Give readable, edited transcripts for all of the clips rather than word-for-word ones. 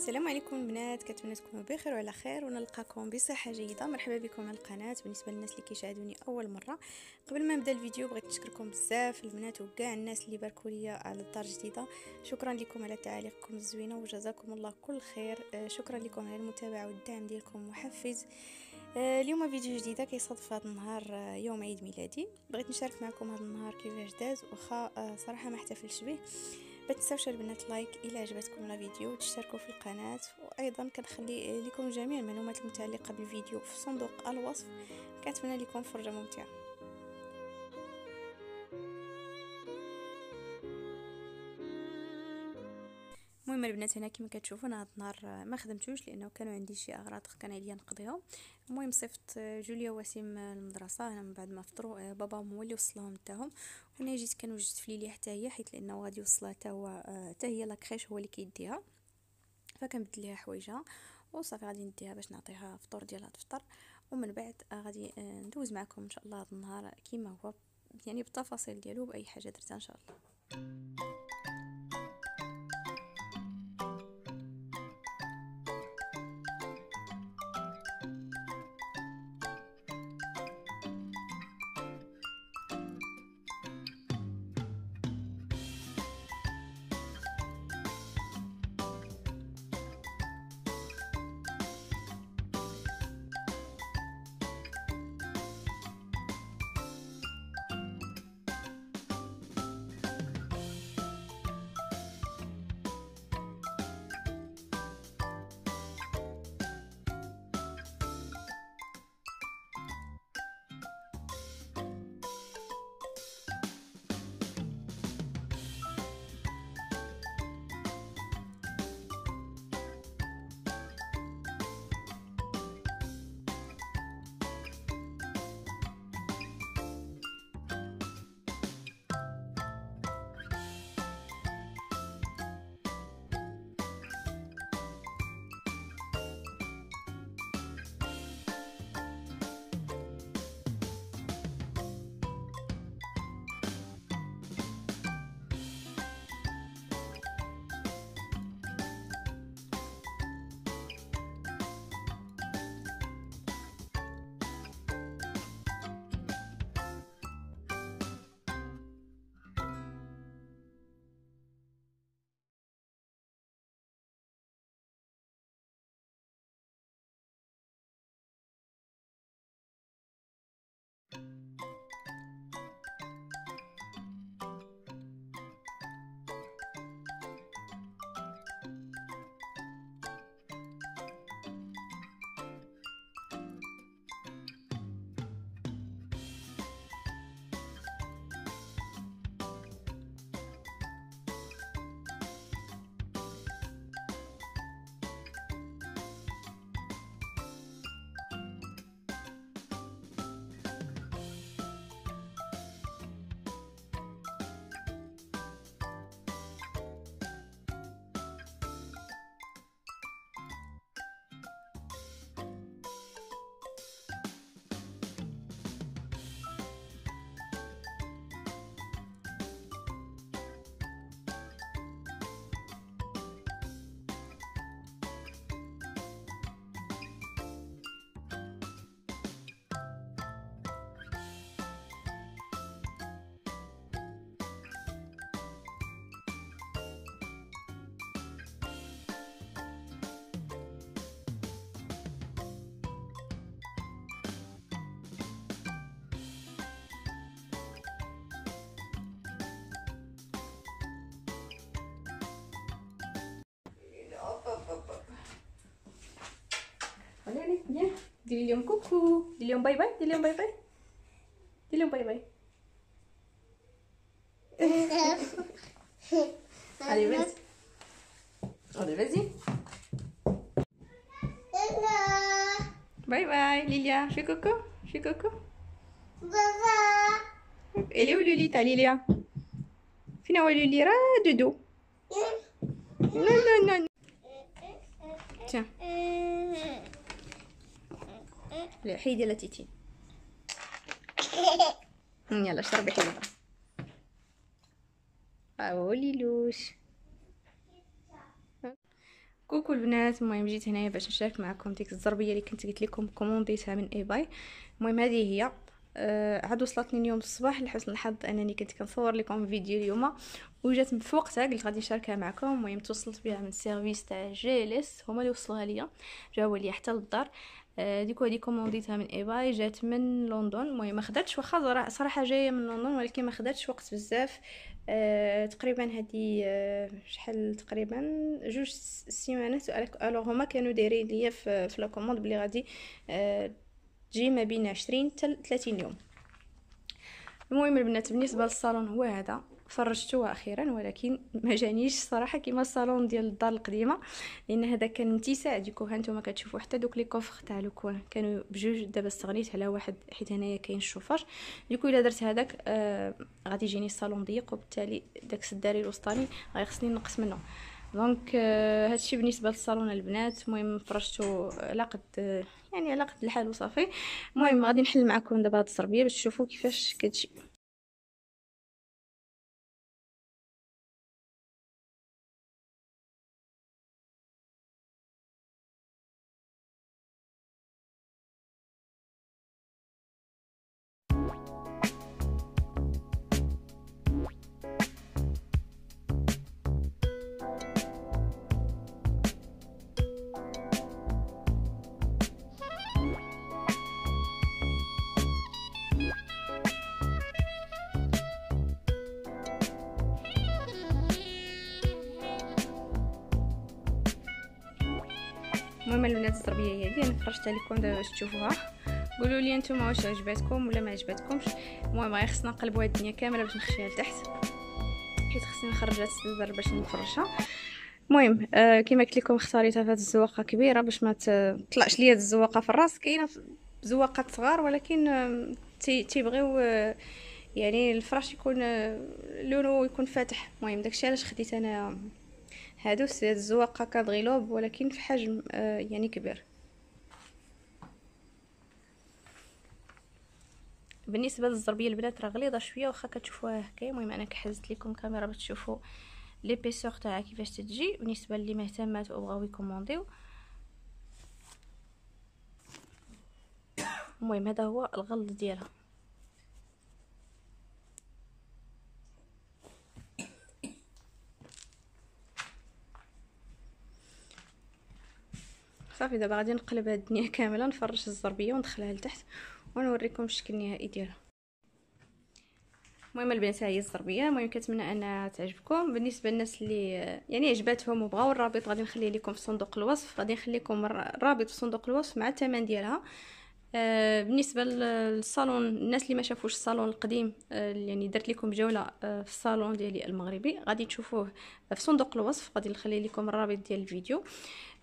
السلام عليكم البنات، كنتمنى تكونوا بخير وعلى خير ونلقاكم بصحه جيده. مرحبا بكم على القناه. بالنسبه للناس اللي كيشاهدوني اول مره، قبل ما نبدا الفيديو بغيت نشكركم بزاف البنات وكاع الناس اللي باركوا لي على الدار الجديده. شكرا لكم على تعاليقكم الزوينه وجزاكم الله كل خير. شكرا لكم على المتابعه والدعم ديالكم محفز. اليوم فيديو جديده كيصادف هذا النهار يوم عيد ميلادي. بغيت نشارك معكم هذا النهار كيفاش داز، واخا صراحه ما احتفلتش به. ما تنساوش البنات لايك الى عجبتكم الفيديو وتشتركوا في القناه، وايضا كنخلي لكم جميع المعلومات المتعلقه بالفيديو في صندوق الوصف. كنتمنى لكم فرجه ممتعه. المهم البنات، هنا كما كتشوفون هذا النهار ما خدمتوش لانه كانوا عندي شي اغراض كان عليا نقضيهم. المهم صيفط جوليا وسيم المدرسه. انا من بعد ما فطروا باباهم هو اللي وصلهم حتىهم، وانا جيت كنوجد في ليلي حتى هي، حيت لانه غادي يوصلها حتى هو حتى هي لاكريش هو اللي كيديها، فكنبدل ليها حوايجها وصافي غادي نديها باش نعطيها فطور ديالها تفطر. ومن بعد غادي ندوز معكم ان شاء الله هذا النهار كيما هو، يعني بالتفاصيل ديالو باي حاجه درتها ان شاء الله. Allez, viens. Dis-lui coucou. Dis-lui bye bye. Dis-lui bye bye. Dis-lui bye bye. Allez, vas-y. Allez, vas-y. Bye bye, Lilia. Fais coucou. Fais coucou. Elle est où Lulita, Lilia? Fina où Luli? Dodo. Non, non, non. Tiens. لا حيدي لا تيتي. يلا اشربي حليبه. ليلوش. كوكو البنات، المهم جيت هنايا باش نشارك معكم ديك الزربيه اللي كنت قلت لكم كومونديتها من اي باي. المهم هذه هي عاد وصلتني اليوم الصباح. لحسن الحظ انني كنت كنصور لكم فيديو اليوم وجات في وقتها، قلت غادي نشاركها معكم. المهم توصلت بها من السيرفيس تاع جيلس، هما اللي وصلوها ليا، جاوا لي حتى للدار. ديكو هذه كومونديتها من اي باي، جات من لندن. المهم ما خداتش، واخا صراحه جايه من لندن، ولكن ما خداتش وقت بزاف. تقريبا هذه شحال تقريبا 2 سيمانات. الوغ هما كانوا دايرين ليا في لا كوموند بلي غادي تجي ما بين 20 حتى 30 يوم. المهم البنات، بالنسبه للصالون هو هذا، فرجته اخيرا، ولكن ما جانيش صراحه كيما الصالون ديال الدار القديمه، لان هذا كان متسع. ديكو ها نتوما كتشوفوا حتى دوك لي كوفر تاع الكون كانوا بجوج، دابا استغنيت على واحد حيت هنايا كاين الشوفاج. ديكو الا درت هذاك غادي يجيني الصالون ضيق، وبالتالي داك السداري الوسطاني غيخصني نقص منه. دونك هادشي بالنسبه للصالون البنات. المهم فرجته على قد يعني على قد الحال وصافي. المهم غادي نحل معكم دابا هاد الزربيه باش تشوفوا كيفاش كتجي. المهم البنات الزربيه هي هذه، انا فرجتها لكم دابا باش تشوفوها. قولوا لي نتوما واش عجباتكم ولا ما عجباتكمش. المهم غير خصنا نقلبوا هاد الدنيا كامله باش نخشيها لتحت، حيت خصني نخرج هاد السدر باش نفرشها. المهم كما قلت لكم اختاريتها في هاد الزواقه كبيره باش ما تطلعش ليا الزواقه في الراس. كاينه زواقات صغار، ولكن تيبغيو يعني الفراش يكون لونه يكون فاتح. المهم داكشي علاش خديت انا هادو الزواقه كادغيلوب، ولكن في حجم يعني كبير. بالنسبه للزربيه البنات راه غليظه شويه، واخا كتشوفوها هكايا. المهم انا كحزت لكم كاميرا باش تشوفوا ليبيسور تاعها كيفاش تجي. بالنسبه اللي مهتمات وبغاو يكومونديو، المهم هذا هو الغلظ ديالها. صافي دابا غادي نقلب هاد الدنيا كامله، نفرش الزربيه وندخلها لتحت ونوريكم الشكل النهائي ديالها. المهم البنات هي الزربيه. المهم كنتمنى انها تعجبكم. بالنسبه للناس اللي يعني عجباتهم وبغاو الرابط، غادي نخليه لكم في صندوق الوصف. غادي نخلي لكم الرابط في صندوق الوصف مع الثمن ديالها. بالنسبه للصالون، الناس اللي ما شافوش الصالون القديم، يعني درت لكم جوله في الصالون ديالي المغربي، غادي تشوفوه في صندوق الوصف. غادي نخلي لكم الرابط ديال الفيديو.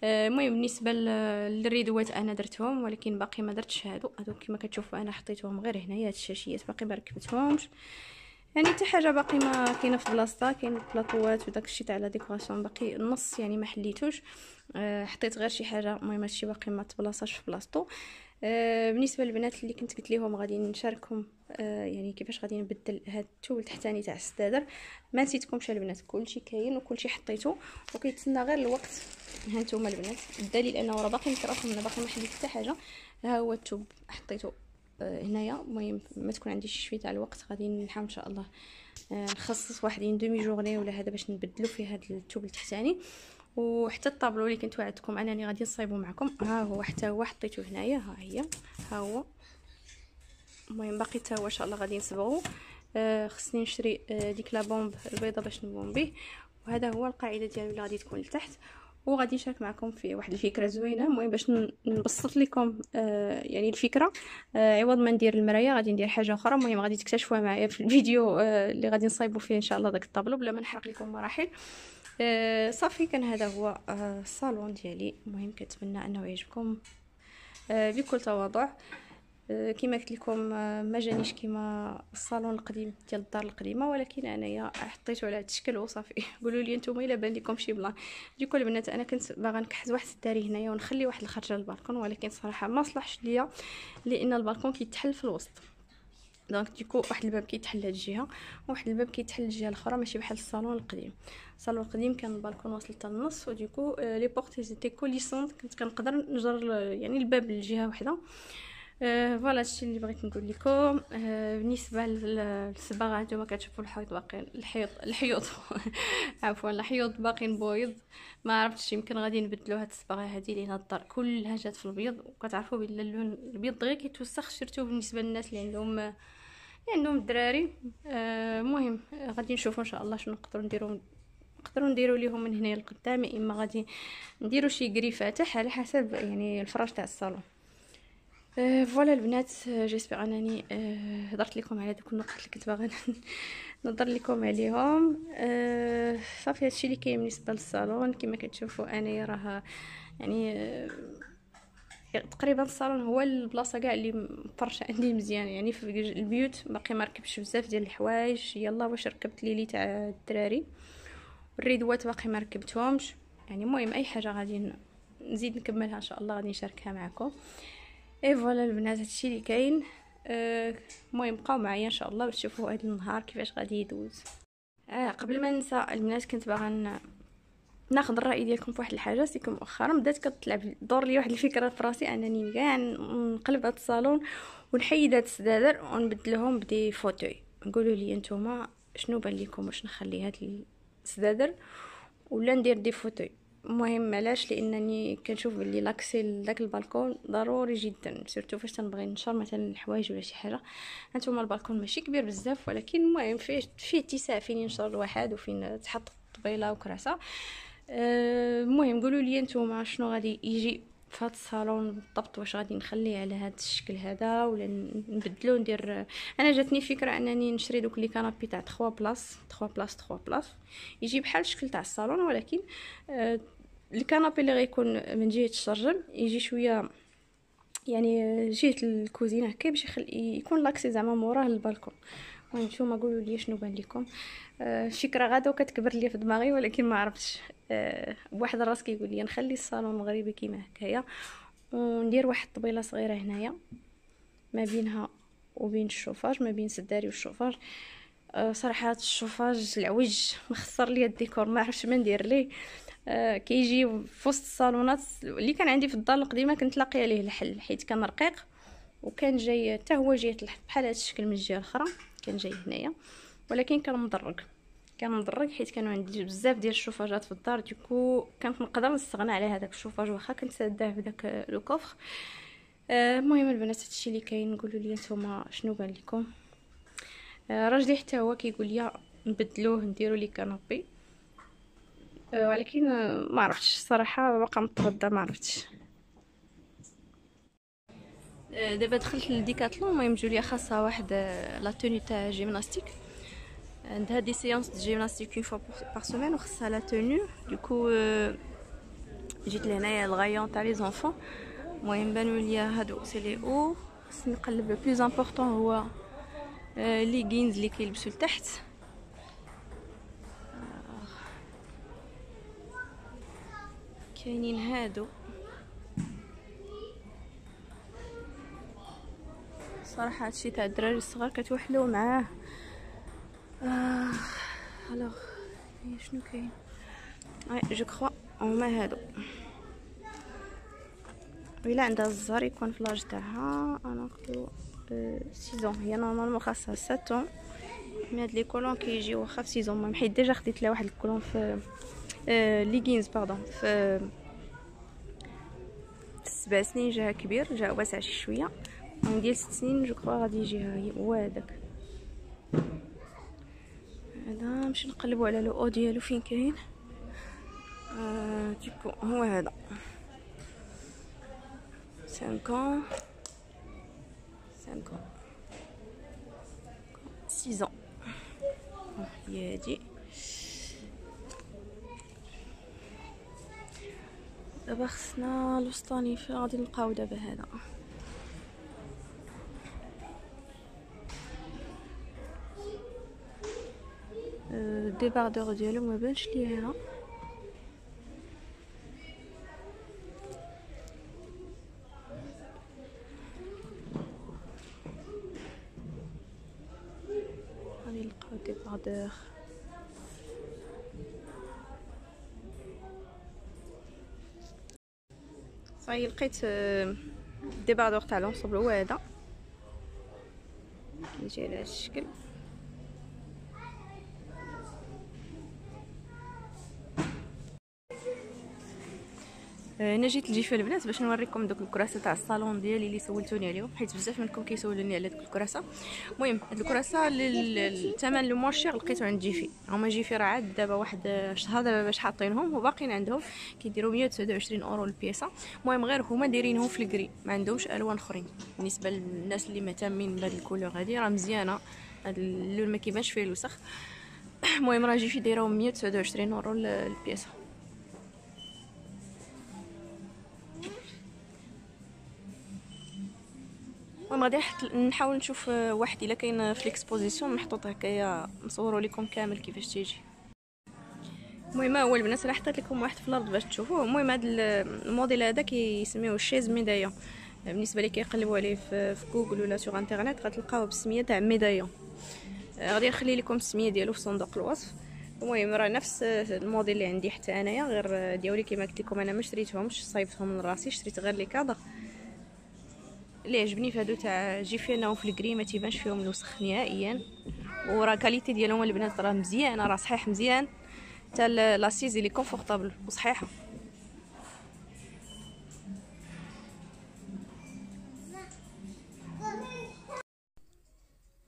المهم بالنسبه للريدوات انا درتهم، ولكن باقي ما درتش هادو كما كتشوفوا انا حطيتهم غير هنايا. هاد الشاشيات باقي ما ركبتهمش، يعني حتى حاجه باقي ما كاينه في بلاصتها. كاين البلاطوات وداك الشيء تاع لا ديكوراسيون باقي النص يعني ما حليتوش. حطيت غير شي حاجه. المهم هادشي باقي ما تبلاصاش في بلاصتو. بالنسبه للبنات اللي كنت قلت لهم غادي نشاركهم يعني كيفاش غادي نبدل هاد الثوب التحتاني تاع السدادر، ما نسيتكمش البنات. كلشي كاين وكلشي حطيته وكيتسنى غير الوقت. ها نتوما البنات، الدليل انه راه باقي مكرف، انا باقي ما حليت حتى حاجه. ها هو الثوب حطيته هنايا. المهم ما تكون عندي شي تاع الوقت، غادي نحاول ان شاء الله نخصص واحد دومي جورني ولا هذا باش نبدلو فيه هذا الثوب التحتاني. وحتى الطابلو اللي كنت وعدتكم انني غادي نصايبو معكم، ها هو حتى هو حطيته هنايا. ها هي، ها هو. المهم باقي حتى هو ان شاء الله غادي نصبغو. خصني نشري ديك لا بومب البيضه باش نبوم به. وهذا هو القاعده ديالو اللي غادي تكون لتحت. وغادي نشارك معكم في واحد الفكره زوينه. المهم باش نبسط لكم يعني الفكره، عوض ما ندير المرايه غادي ندير حاجه اخرى. المهم غادي تكتشفوها معايا في الفيديو اللي غادي نصايبوا فيه ان شاء الله داك الطابلو بلا ما نحرق لكم مراحل. صافي كان هذا هو الصالون ديالي. المهم كنتمنى انه يعجبكم بكل تواضع. كما قلت لكم ما جانيش كما الصالون القديم ديال الدار القديمه، ولكن انايا حطيته على هذا الشكل وصافي. قولوا لي نتوما الا بان لكم شي بلان. ديكو البنات انا كنت باغا نكحز واحد الداري هنايا ونخلي واحد الخرجه للبالكون، ولكن صراحه ما صلحش ليا لان البالكون كيتحل في الوسط. دونك ديكو واحد الباب كيتحل هاد الجهه وواحد الباب كيتحل الجهه الاخرى، ماشي بحال الصالون القديم. الصالون القديم كان البالكون واصل حتى النص، وديكو لي بورت زيتي كوليسونط، كنت كنقدر نجر يعني الباب لجهه وحده. فوالا هادشي اللي بغيت نقول لكم. بالنسبه للصباغه هانتوما كتشوفوا الحيط باقي الحيوط عفوا الحيوط باقيين بويض. ما عرفتش يمكن غادي نبدلوا هاد الصباغه هادي لان الدار كلها جات في الابيض، وكتعرفوا بلا اللون الابيض غير كيتوسخ، شرتو بالنسبه للناس اللي عندهم الدراري. المهم غادي نشوفوا ان شاء الله شنو نقدروا نديروا ليهم من هنا لقدام، اما غادي نديروا شي كري فاتح على حسب يعني الفراش تاع الصالون. فوالا البنات، جيسبر انني هضرت لكم على دوك النقط اللي كنت باغا نهضر لكم عليهم. صافي هادشي اللي كاين بالنسبه للصالون. كما كتشوفوا انايا راه يعني تقريبا الصالون هو البلاصه كاع اللي مفرشه عندي مزيان. يعني في البيوت باقي ما ركبتش بزاف ديال الحوايج، يلا واش ركبت ليلي تاع الدراري، الريدوات باقي ما ركبتهمش. يعني المهم اي حاجه غادي نزيد نكملها ان شاء الله، غادي نشاركها معكم. اي فوالا البنات هادشي اللي كاين. المهم بقاو معايا ان شاء الله باش تشوفوا هذا النهار كيفاش غادي يدوز. قبل ما ننسى البنات، كنت باغا ناخذ الراي ديالكم في واحد الحاجه. سيكم مؤخرا بدات كتلعب دور لي واحد الفكره في راسي انني كاع نقلب هذا الصالون ونحيد هاد السدادر ونبدلهم بدي فوتوي. نقولوا لي نتوما شنو بان لكم، واش نخلي هاد السدادر ولا ندير دي فوتوي؟ المهم علاش؟ لانني كنشوف بلي لاكسي لذاك البالكون ضروري جدا، سورتو فاش تنبغي نشر مثلا الحوايج ولا شي حاجه. هانتوما البالكون ماشي كبير بزاف، ولكن المهم فيه اتساع فين ينشر الواحد وفين تحط طبيله وكراسه. المهم قولوا لي نتوما شنو غادي يجي في هذا الصالون بالضبط، واش غادي نخليه على هذا الشكل هذا ولا نبدلو ندير. انا جاتني فكره انني نشري دوك لي كانابي تاع 3 بلاص يجي بحال الشكل تاع الصالون، ولكن الكانابي اللي غيكون من جهه الشرجم يجي شويه يعني جهه الكوزينه هكا باش يكون لاكسي زعما موراه البالكون. المهم نتوما قولوا لي شنو بان لكم. الفكره غادا وكتكبر لي في دماغي، ولكن ما عرفتش. بواحد الراس كيقول لي نخلي الصالون مغربي كيما هكايا وندير واحد الطبيله صغيره هنايا ما بينها وبين الشوفاج، ما بين السداري والشوفاج. صراحه الشوفاج العوج مخسر لي الديكور، ما عرفتش ما ندير ليه. كيجي في وسط الصالونات اللي كان عندي في الدار القديمه، كنت لاقيه ليه الحل حيت كان رقيق وكان جاي حتى هو جاي بحال هذا الشكل من الجهه الاخرى، كان جاي هنايا ولكن كان مدرج حيت كانوا عندي بزاف ديال الشوفاجات في الدار. ديكو كنت نقدر نستغنى على هذاك الشوفاج واخا كنت ساداه بداك لو كوفر. المهم البنات هادشي اللي كاين. نقولوا لي نتوما شنو بان لكم. راجلي حتى هو كيقول لي نبدلوه نديروا لي كانوبي، ولكن ما عرفتش صراحه، باقا متردده ما عرفتش. دابا دخلت للديكاتلون. المهم جوليا خاصها واحد لا توني تاع جيمناستيك، عندها دي سيونس دو جيمناستيك اون فوا بار سيمين وخاصها لا توني. دوكو جيت لهنايا الغايون تاع لي زونفون. المهم بانوا لي هادو سي لي او. خصني نقلب لو بلوز امبورطون هو لي غينز اللي كيلبسوا لتحت. كاينين هادو صراحه هادشي تاع الدراري الصغار كتوحلوا معاه. الوغ شنو كاين؟ جو كخوا هما هادو. وإلا عندها الزهر يكون في لاج تاعها. انا نقولوا 6 هي نورمالمون خاصها 7 مي هاد لي كولون كيجيو واخا في 6. المهم حيت ديجا خديت لها واحد الكولون في ليغينز باردون في 7 سنين جا كبير، جا واسع شي شويه. ديال 6 سنين جو كخوا غادي يجي هو هذاك. هذا نمشي نقلبوا على لو او ديالو فين كاين. ديكو هو هذا 5 6 هي هادي. دابا خصنا الوسطاني فين غادي نلقاو دابا؟ هذا ديباردور ديالو ما بانش لي هنا. ديباردور. صاي لقيت الديباردور تاع لونسوبل هو هذا، كيجي على هذا الشكل. انا جيت لجيفه البنات باش نوريكم دوك الكراسه تاع الصالون ديالي اللي سولتوني عليهم، حيت بزاف منكم كيسولوني على دوك الكراسه. المهم هاد الكراسه الثمن لو مواشير لقيتو عند جيفي. هما جيفي راه عاد دابا واحد شهر دابا باش حاطينهم وباقيين عندهم، كيديروا 129 اورو البياسه. المهم غير هما دايرينهم في الكري، ما عندهمش الوان اخرين. بالنسبه للناس اللي مهتمين بهاد الكولور هادي راه مزيانه، هاد اللون ما كيبانش فيه الوسخ. المهم راه جيفي دايرهم 129 اورو البياسه. المهم غادي نحاول نشوف واحد الا كاين في ليكسبوزيسيون محطوط هكايا نصوروا لكم كامل كيفاش تيجي. المهم هو البنات راه حطيت لكم واحد في الارض باش تشوفوه. المهم هذا الموديل هذا كيسميوه الشيز ميدايون. بالنسبه لي كيقلبوا عليه في جوجل ولا سوغ انترنت غتلقاوه بالسميه تاع ميدايون. غادي نخلي لكم السميه ديالو في صندوق الوصف. المهم راه نفس الموديل اللي عندي حتى انايا، غير ديالي كما قلت لكم انا ما شريتهمش، صايبتهم من راسي، شريت غير لي كادر. اللي عجبني في هادو تاع جيفي انهم في الكري ما تيبانش فيهم الوسخ نهائيا، وراه كاليتي ديالهم البنات راه مزيانه، راه صحيح مزيان حتى لاسيز لي كونفورطابل وصحيحه.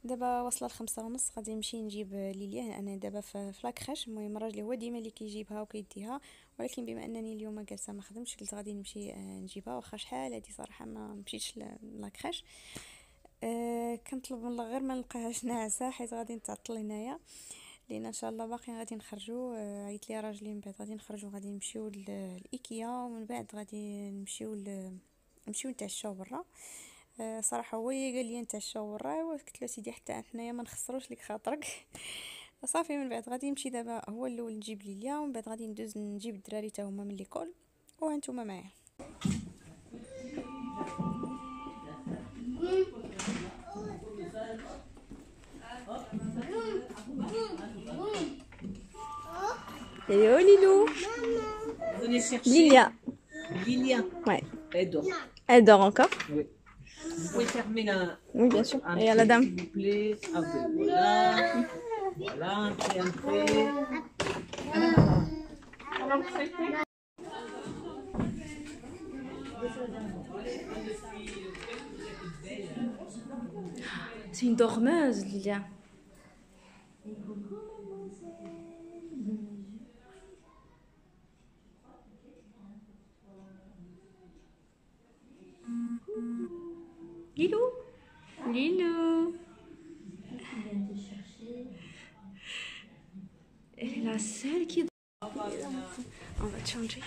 دابا واصله ل5:30 غادي نمشي نجيب ليليا. انا دابا في لاكريش. المهم راجلي هو ديما اللي كيجيبها وكيديها، ولكن بما انني اليوم جالسه ما خدمتش قلت غادي نمشي نجيبها، واخا شحال هادي صراحه ما مشيتش لاكريش. كنطلب من الله غير ما نلقاهاش ناعسه، حيت غادي نتعطل هنايا، لان ان شاء الله باقي غادي نخرجوا. عيط لي راجلي من بعد غادي نخرجوا، غادي نمشيو لايكيا، ومن بعد غادي نمشيو نتعشاو برا. صراحه هو قال لي نتعشاو برا، قلت له سيدي حتى حنايا ما نخسروش لك خاطرك. صافي من بعد غادي نمشي دابا هو الاول نجيب ليليا، ومن بعد غادي ندوز نجيب الدراري حتى هما من ليكول، وهانتوما معايا. Hello Lilou. Venez chercher Lilia. Lilia. Ouais. Elle dort. Elle dort encore? Oui. Vous pouvez fermer la... Oui, bien sûr. Un Et à la dame. s'il vous plaît. Ah, voilà. Voilà, entrez. C'est une dormeuse, Lilia. Lilou. Lilou. Elle est la seule qui... On va te changer.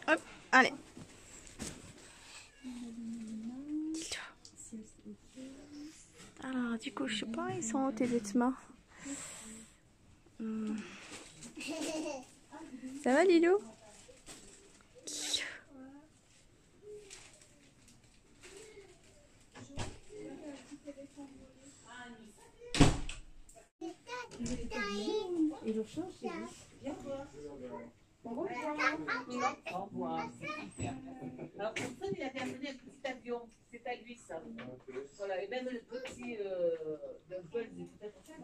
Hop, allez. Alors, du coup, je sais pas, ils sont où tes vêtements? Ça va, Lilou? Et le chat, c'est bien. Au revoir. Alors pour ça, il a bien amené un petit avion. C'est à lui ça. Voilà, et même le petit Dunkle, c'est peut-être ça.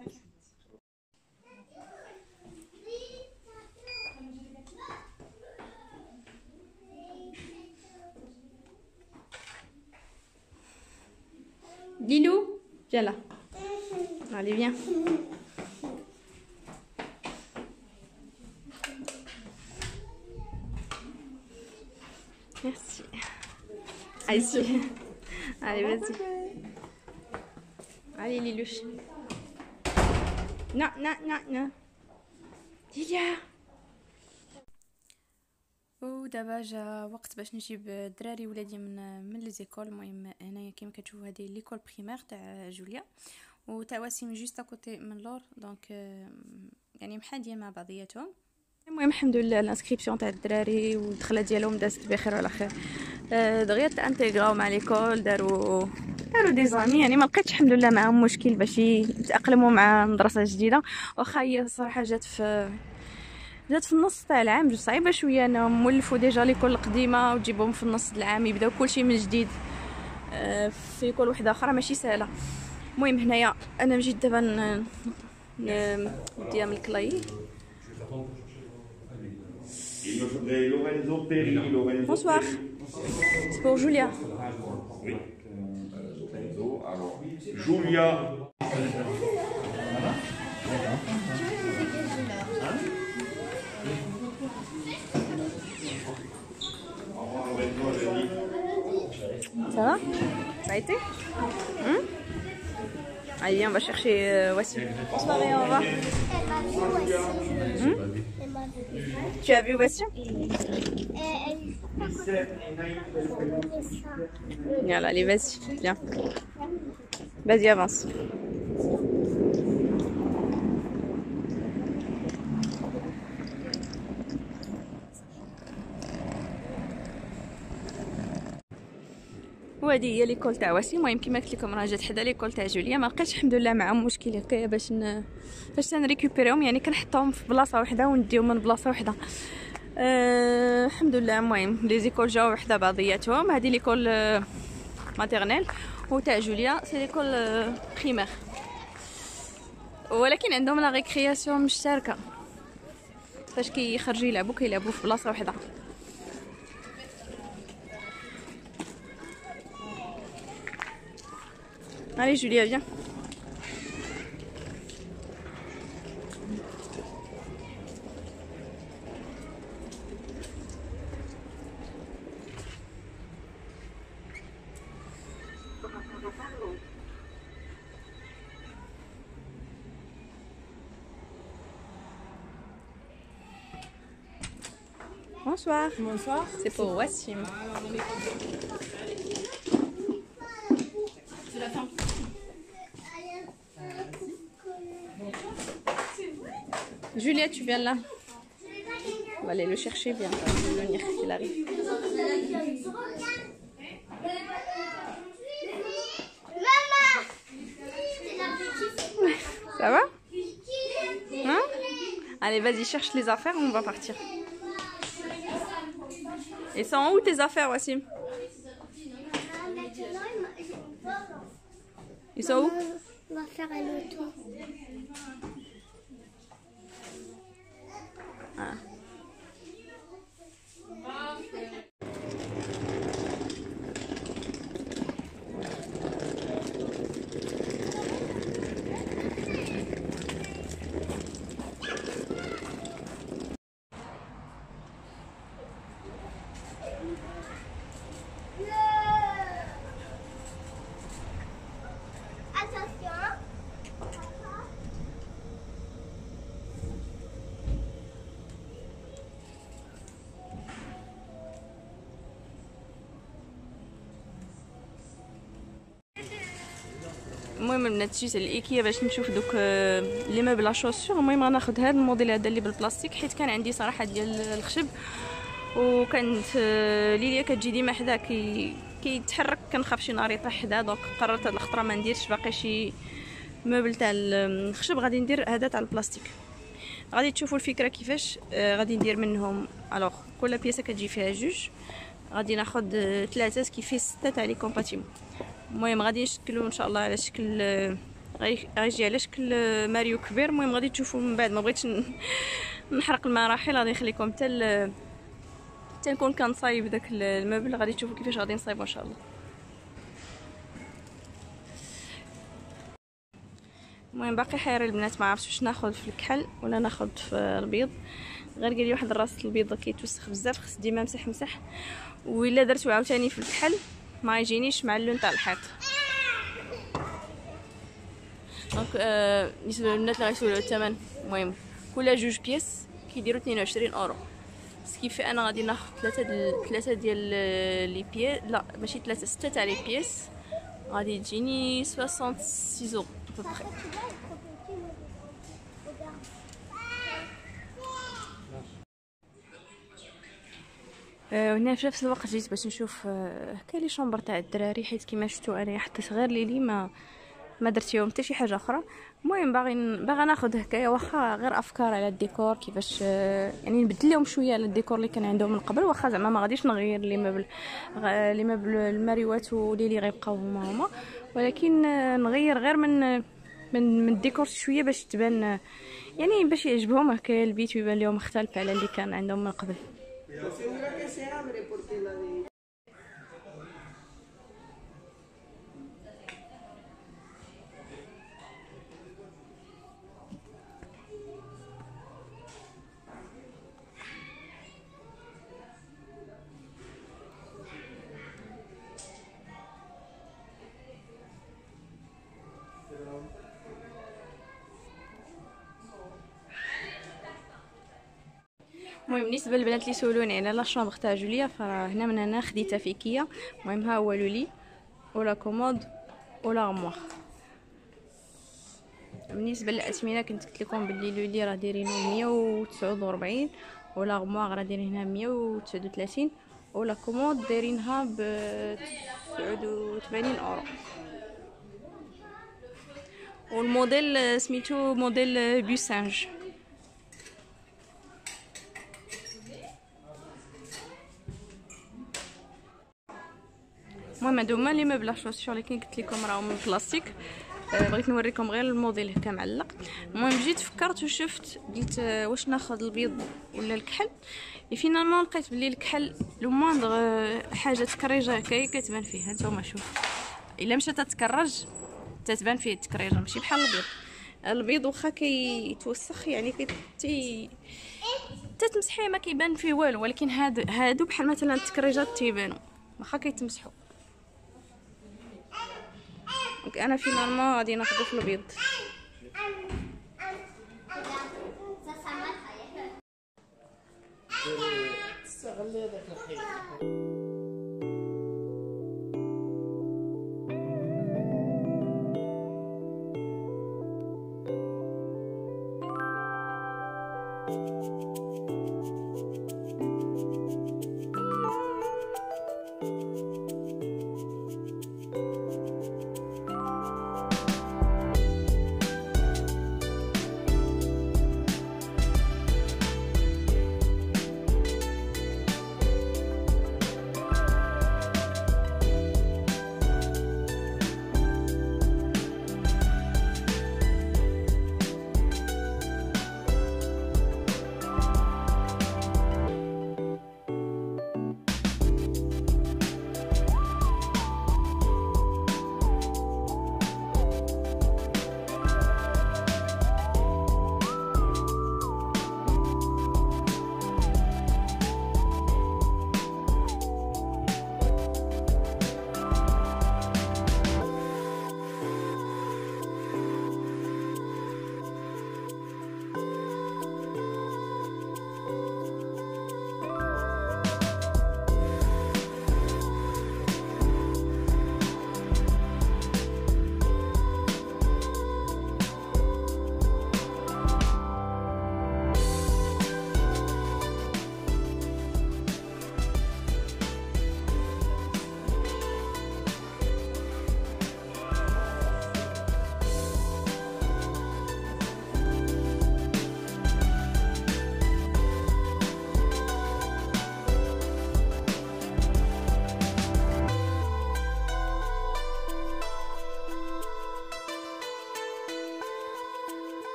Lilou, viens là. Allez, viens. Merci. Allez, allez, vas-y. Allez, Lilouche. Non, non, non, non. Lilia. ودابا جا وقت باش نجيب الدراري ولادي من لي زيكول. المهم هنايا كيما كتشوفوا هذه ليكول بريمير تاع جوليا، وتاع وسيم جوست كوتي من لور، دونك يعني محادين مع بعضياتهم. المهم الحمد لله الانسكريبسيون تاع الدراري والدخله ديالهم دازت بخير وعلى خير. دغيا تانتيغراو مع ليكول، داروا داروا دي زامي، يعني ما لقيتش الحمد لله معاهم مشكل باش يتاقلموا مع مدرسه جديده. واخا هي الصراحه جات في النص تاع العام، جو صعيبه شويه انهم مولفوا ديجا ليكول القديمه وتجيبهم في النص العام يبداو كلشي من جديد في كل وحده اخرى، ماشي سهله. المهم هنايا انا جيت دابا نديها من الكلاي. Bonsoir. C'est pour Julia. Oui. Alors, Julia. Ça va? Ça a été? Allez, on va chercher Wassim. Bonsoir et au revoir. Tu as vu Wassim? Voilà, allez, vas-y, viens. Vas-y, avance. وهذه هي ليكول تاع واسيم. المهم كما قلت لكم راه جات حدا ليكول تاع جوليا، ما لقيتش الحمد لله معاهم مشكل هكايا باش نريكوبيريهم، يعني كنحطهم في بلاصه واحده ونديهم من بلاصه واحده. الحمد لله. المهم لي زيكول جاو وحده بعضياتهم. هذه ليكول ماتيرنيل وتاع جوليا سي ليكول بريمير، ولكن عندهم لا ريكرياسيون مشتركه فاش كيخرجوا يلعبوا كيلعبوا في بلاصه واحده. Allez Julia, viens. Bonsoir. Bonsoir. C'est pour Wassim. Julia, tu viens là. On va aller le chercher, viens. On va venir, il arrive. Ça va? Hein? Allez, vas-y, cherche les affaires, on va partir. Et sont où tes affaires, Wassim? Ils sont où? On va faire un auto. Ah. المهم البنات جيت على الايكيا باش نشوف دوك لي موبل لا شوسور. المهم غناخذ هذا الموديل هذا اللي بالبلاستيك، حيت كان عندي صراحه ديال الخشب وكانت ليليا كتجي ديما حدا كيتحرك، كنخاف شي نهار يطيح حدا. دونك قررت هاد الخطره ما نديرش باقي شي موبل تاع الخشب، غادي ندير هذا تاع البلاستيك. غادي تشوفوا الفكره كيفاش غادي ندير منهم. الوغ كل بياسه كتجي فيها جوج، غادي ناخذ 3 كيفي 6 تاع لي كومباتيبل. المهم غادي نشكلو ان شاء الله على شكل غيجي على شكل ماريو كبير. المهم غادي تشوفوا من بعد، ما بغيتش نحرق المراحل، غادي نخليكم حتى نكون كنصايب داك الموبل. غادي تشوفوا كيفاش غادي نصايبو ان شاء الله. المهم باقي حيري البنات، ما عرفتش واش ناخذ في الكحل ولا ناخذ في البيض. غير قال لي واحد الراس البيض كيتوسخ بزاف، خص ديما مسح وإلا درتو عاوتاني في الكحل ما يجينيش مع اللون تاع الحيط. دونك بالنسبه للبنات اللي غيسولوا الثمن، المهم كل جوج بياس كيديروا 22 اورو. كيفي انا غادي ناخذ 3 ديال لي بياس، لا ماشي 3، 6 تاع لي بياس، غادي تجيني 66 اورو ببخي. وهنا في نفس الوقت جيت باش نشوف كاين لي شومبر تاع الدراري، حيت كيما شفتوا انا حطيت غير ليلي ما درتيهم حتى شي حاجه اخرى. المهم باغا ناخذ هكايا واخا غير افكار على الديكور كيفاش يعني نبدل لهم شويه على الديكور اللي كان عندهم من قبل، واخا زعما ما غاديش نغير لي مبل الماريوات وليلي غيبقاو هما، ولكن نغير غير من الديكور شويه باش تبان يعني باش يعجبهم هكايا البيت ويبان لهم مختلف على اللي كان عندهم من قبل. المهم بالنسبه للبنات اللي سولوني على لا شومبر تاع جوليا، فهنا من هنا خديتها في ايكيا. المهم ها هو لولي ولا كومود ولا غموار. بالنسبه للاثمنه كنت قلت لكم باللي لولي راه دايرينه 149 ولا غموار راه دايرينها 139 ولا كومود دايرينها ب 89 اورو. والموديل سميتو موديل بوسانج. المهم هادو هما لي مبل شوسيور اللي قلت لكم راهم من بلاستيك. بغيت نوريكم غير الموديل هكا معلق. المهم جيت فكرت وشفت قلت واش ناخذ البيض ولا الكحل. فينالمون لقيت بلي الكحل لو موندغ حاجه تكريجه هكايا كتبان فيه. هانتوما شوف الا مشات تتكرج تتبان فيه التكريجه، ماشي بحال البيض واخا كيتوسخ يعني تتمسحيه ما كيبان فيه والو، ولكن هادو بحال مثلا التكريجات تيبانو واخا كيتمسحوا. دونك انا فينالمون غادي ناخذو في البيض. تستغلي هذاك الحيط.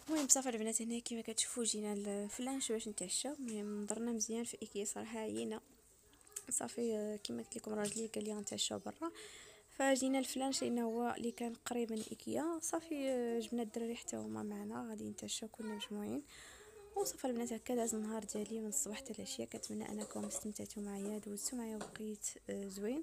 المهم صافي البنات، هنا كما كتشوفوا جينا الفلانش باش نتعشاو. المهم نضرنا مزيان في ايكيا صراحه عيينا صافي. كما قلت لكم راجلي قال لي غنتعشاو برا، فجينا الفلانش لان هو اللي كان قريب من ايكيا. صافي جبنا الدراري حتى هما معنا غادي نتعشاو كلنا مجموعين. وصافي البنات هكا داز النهار ديالي من الصباح حتى العشيه. كنتمنى انكم استمتعتوا معايا، دوزتوا معايا وقيت زوين.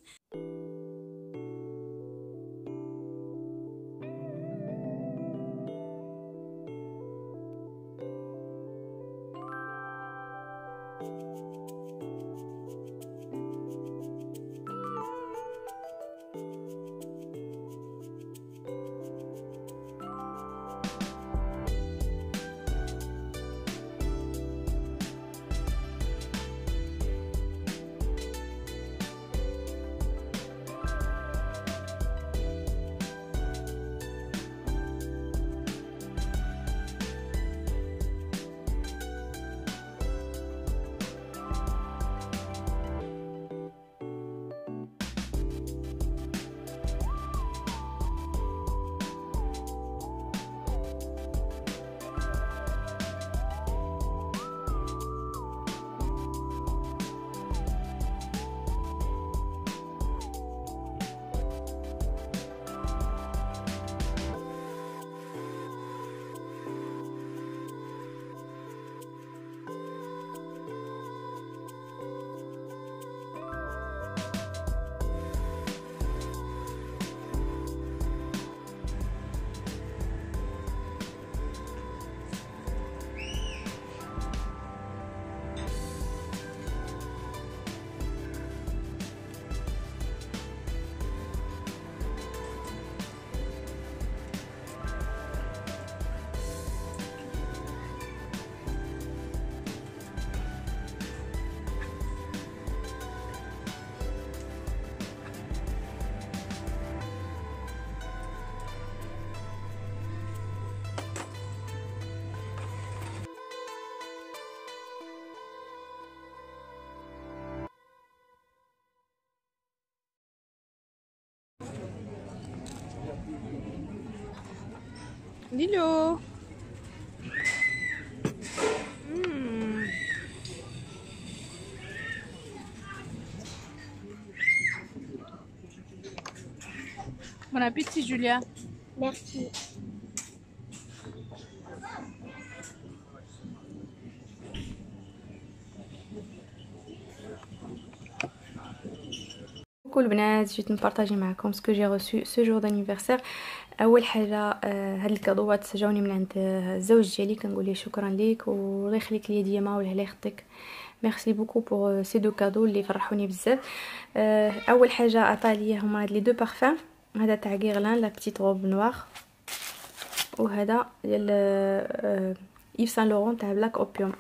ليلو Bon appétit, Julia. Merci. كل البنات جيت نبارطاجي معكم سكو جي روسو سو جور دانيفرسير. اول حاجه هاد الكادوات جاوني من عند الزوج ديالي، كنقول ليه شكرا ليك والله يخليك ليا ديما والله يخطيك. ميرسي بوكو بور سي دو كادو اللي فرحوني بزاف. اول حاجه عطا ليا هما هاد لي دو بارفان، هذا تاع غيرلان لا بتيت روب نوار، وهذا ديال ايف سان لورون تاع بلاك اوبيوم.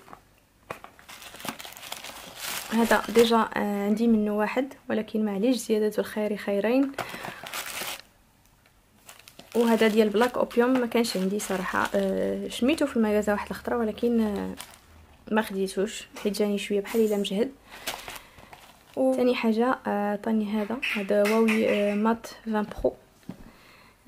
هذا ديجا عندي منه واحد ولكن معليش زيادة الخير خيرين. وهذا ديال بلاك اوبيوم ما كانش عندي صراحه، شميته في المغازه واحد الخطره ولكن ما خديتوش حيت جاني شويه بحال الا مجهد. وثاني حاجه عطاني هذا واوي مات 20 برو.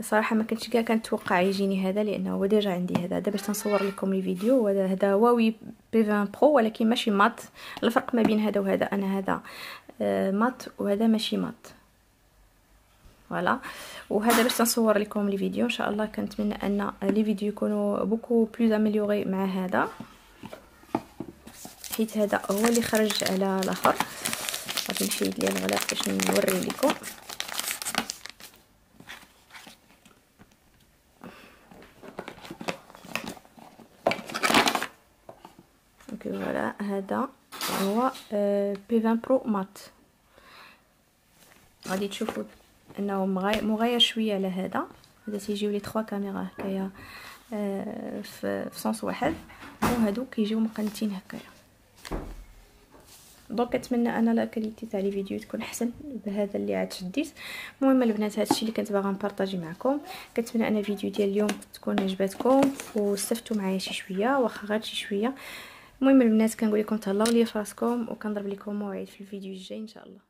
صراحه ما كنتش كاع كنتوقع يجيني هذا لانه هو ديجا عندي هذا باش تنصور لكم الفيديو. هذا واوي بي 20 برو ولكن ماشي مات. الفرق ما بين هذا وهذا انا هذا مات وهذا ماشي مات. فوالا. وهذا باش نصور لكم الفيديو ان شاء الله. كنتمنى ان لي فيديو يكونوا بوكو بلوز اميليوري مع هذا، حيت هذا هو اللي خرج على الاخر. غادي نشيد ليه الغلاف باش نوري لكم. اوكي فوالا. هذا هو بي 20 برو مات. غادي تشوفوا انه مغاير شويه على هذا تيجيو لي 3 كاميرا هكايا في سونس واحد، وهادو كيجيو مقنتين هكايا. دونك كنتمنى انا لا كاليتي تاع لي فيديو تكون احسن بهذا اللي عاد شديت. المهم البنات هادشي اللي كنت باغا نبارطاجي معكم. كنتمنى ان الفيديو ديال اليوم تكون عجباتكم واستفدتوا معايا شي شويه واخا غير شي شويه. المهم البنات كنقول لكم تهلاو ليا فراسكم وكنضرب لكم موعد في الفيديو الجاي ان شاء الله.